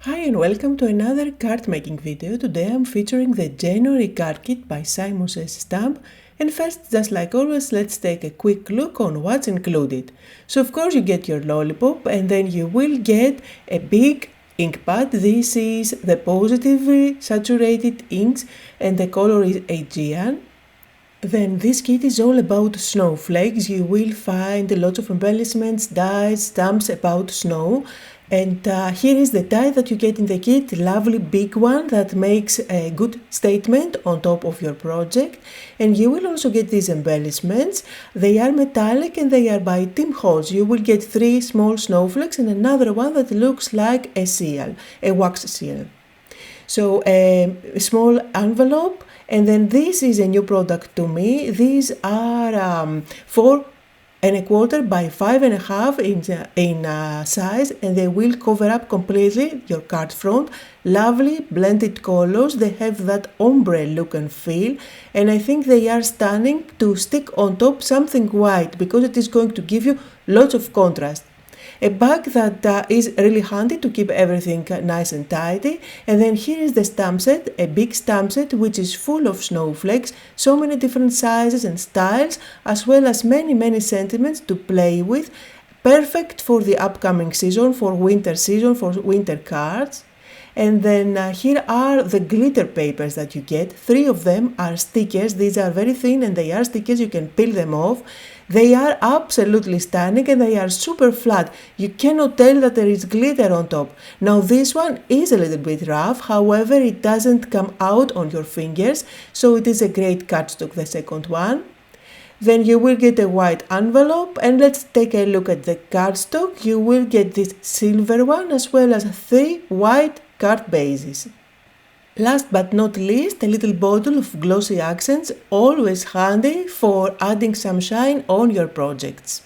Hi and welcome to another card making video. Today I'm featuring the January card kit by SSS Stamp. And first, just like always, let's take a quick look on what's included. So of course you get your lollipop and then you will get a big ink pad. This is the positively saturated inks and the color is Aegean. Then this kit is all about snowflakes. You will find lots of embellishments, dies, stamps about snow. And here is the die that you get in the kit, lovely big one that makes a good statement on top of your project. And you will also get these embellishments. They are metallic and they are by Tim Holtz. You will get 3 small snowflakes and another one that looks like a seal, a wax seal. So a small envelope, and then this is a new product to me. These are 4¼ by 5½ in size, and they will cover up completely your card front. Lovely blended colors. They have that ombre look and feel, and I think they are stunning to stick on top something white because it is going to give you lots of contrast. A bag that is really handy to keep everything nice and tidy. And then here is the stamp set, a big stamp set which is full of snowflakes, so many different sizes and styles, as well as many sentiments to play with. Perfect for the upcoming season, for winter cards. And then here are the glitter papers that you get. 3 of them are stickers. These are very thin and they are stickers, you can peel them off. They are absolutely stunning and they are super flat. You cannot tell that there is glitter on top. Now this one is a little bit rough, however it doesn't come out on your fingers, so it is a great cardstock, the second one. Then you will get a white envelope, and let's take a look at the cardstock. You will get this silver one as well as 3 white card bases. Last but not least, a little bottle of glossy accents, always handy for adding some shine on your projects.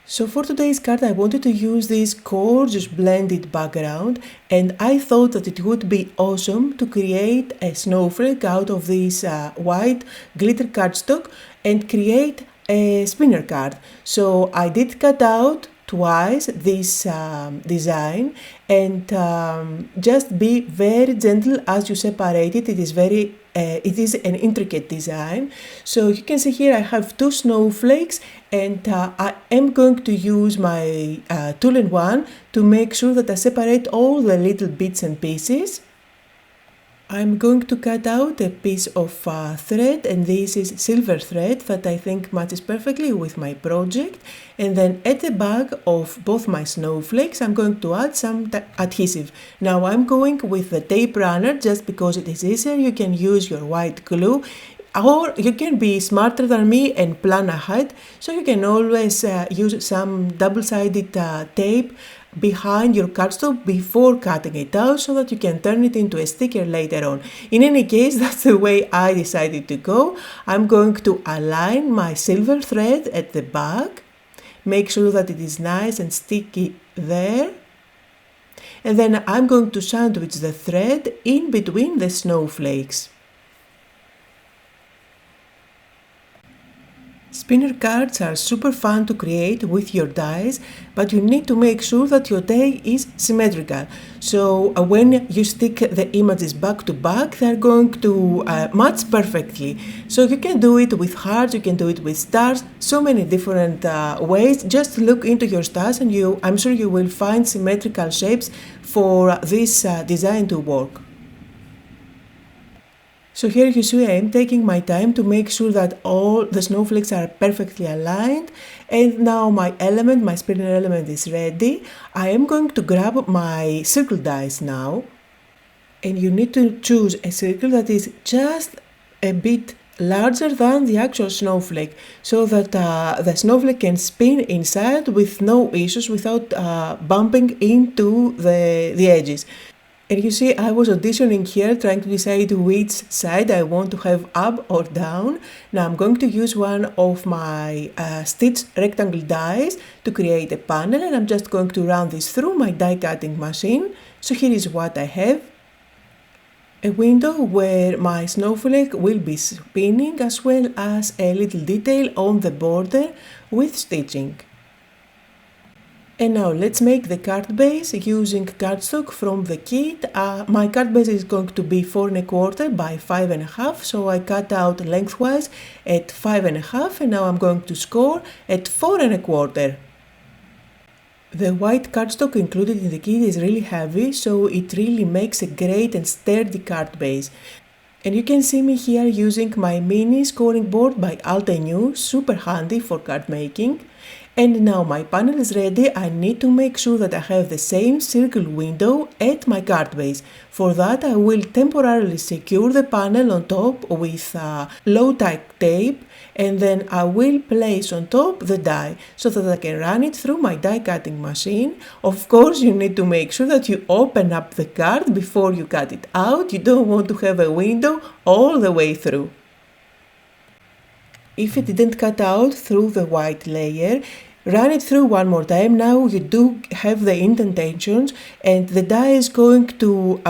So for today's card I wanted to use this gorgeous blended background, and I thought that it would be awesome to create a snowflake out of this white glitter cardstock and create a spinner card. So I did cut out twice this design, and just be very gentle as you separate it. It is an intricate design. So you can see here I have 2 snowflakes, and I am going to use my tool-in-one to make sure that I separate all the little bits and pieces. I'm going to cut out a piece of thread, and this is silver thread that I think matches perfectly with my project. And then at the back of both my snowflakes I'm going to add some adhesive. Now I'm going with the tape runner just because it is easier. You can use your white glue, or you can be smarter than me and plan ahead, so you can always use some double-sided tape behind your cardstock before cutting it out so that you can turn it into a sticker later on. In any case, that's the way I decided to go. I'm going to align my silver thread at the back, make sure that it is nice and sticky there, and then I'm going to sandwich the thread in between the snowflakes. Spinner cards are super fun to create with your dies, but you need to make sure that your die is symmetrical. So when you stick the images back to back, they're going to match perfectly. So you can do it with hearts, you can do it with stars, so many different ways. Just look into your stars and I'm sure you will find symmetrical shapes for this design to work. So here you see I am taking my time to make sure that all the snowflakes are perfectly aligned, and now my spinner element is ready. I am going to grab my circle dies now, and you need to choose a circle that is just a bit larger than the actual snowflake, so that the snowflake can spin inside with no issues, without bumping into the edges. And you see I was auditioning here, trying to decide which side I want to have up or down. Now I'm going to use one of my stitched rectangle dies to create a panel, and I'm just going to run this through my die cutting machine. So here is what I have. A window where my snowflake will be spinning, as well as a little detail on the border with stitching. And now let's make the card base using cardstock from the kit. My card base is going to be 4 1/4 by 5 1/2, so I cut out lengthwise at 5 1/2 and now I'm going to score at 4 1/4. The white cardstock included in the kit is really heavy, so it really makes a great and sturdy card base. And you can see me here using my mini scoring board by Altenew, super handy for card making. And now my panel is ready. I need to make sure that I have the same circle window at my card base. For that I will temporarily secure the panel on top with low-tack tape, and then I will place on top the die so that I can run it through my die cutting machine. Of course you need to make sure that you open up the card before you cut it out. You don't want to have a window all the way through. If it didn't cut out through the white layer, run it through one more time. Now you do have the indentations and the die is going to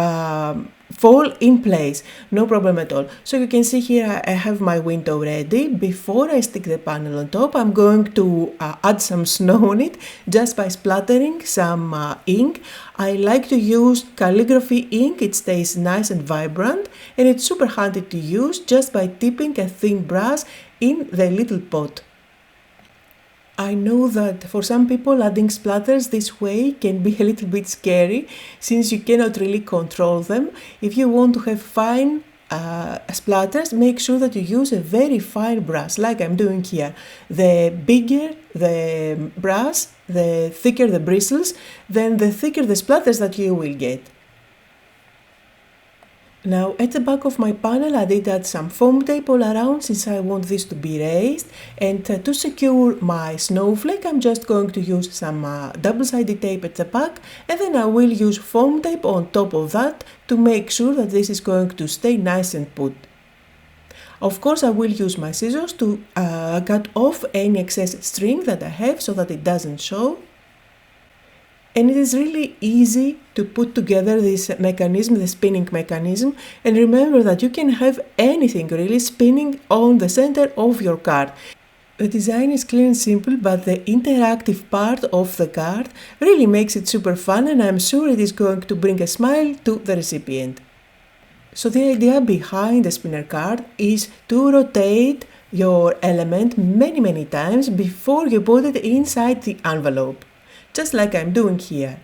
fall in place, no problem at all. So you can see here I have my window ready. Before I stick the panel on top, I'm going to add some snow on it just by splattering some ink. I like to use calligraphy ink, it stays nice and vibrant, and it's super handy to use just by dipping a thin brush in the little pot. I know that for some people adding splatters this way can be a little bit scary since you cannot really control them. If you want to have fine splatters, make sure that you use a very fine brush like I'm doing here. The bigger the brush, the thicker the bristles, then the thicker the splatters that you will get. Now at the back of my panel I did add some foam tape all around since I want this to be raised, and to secure my snowflake I'm just going to use some double-sided tape at the back, and then I will use foam tape on top of that to make sure that this is going to stay nice and put. Of course I will use my scissors to cut off any excess string that I have so that it doesn't show. And it is really easy to put together this mechanism, the spinning mechanism, and remember that you can have anything really spinning on the center of your card. The design is clear and simple, but the interactive part of the card really makes it super fun, and I'm sure it is going to bring a smile to the recipient. So the idea behind the spinner card is to rotate your element many times before you put it inside the envelope. Just like I'm doing here.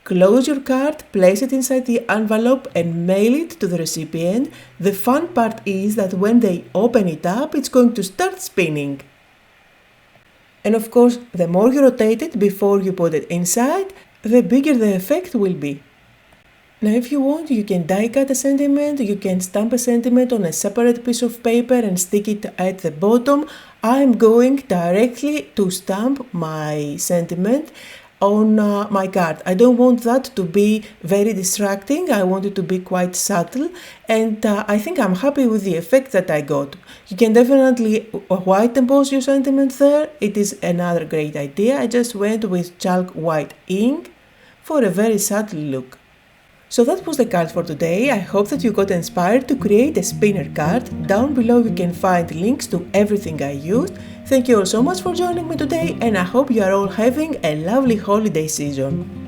Close your card, place it inside the envelope and mail it to the recipient. The fun part is that when they open it up, it's going to start spinning. And of course, the more you rotate it before you put it inside, the bigger the effect will be. Now if you want, you can die cut a sentiment, you can stamp a sentiment on a separate piece of paper and stick it at the bottom. I'm going directly to stamp my sentiment on my card. I don't want that to be very distracting, I want it to be quite subtle, and I think I'm happy with the effect that I got. You can definitely white emboss your sentiment there, it is another great idea. I just went with chalk white ink for a very subtle look. So that was the card for today. I hope that you got inspired to create a spinner card. Down below you can find links to everything I used. Thank you all so much for joining me today, and I hope you are all having a lovely holiday season.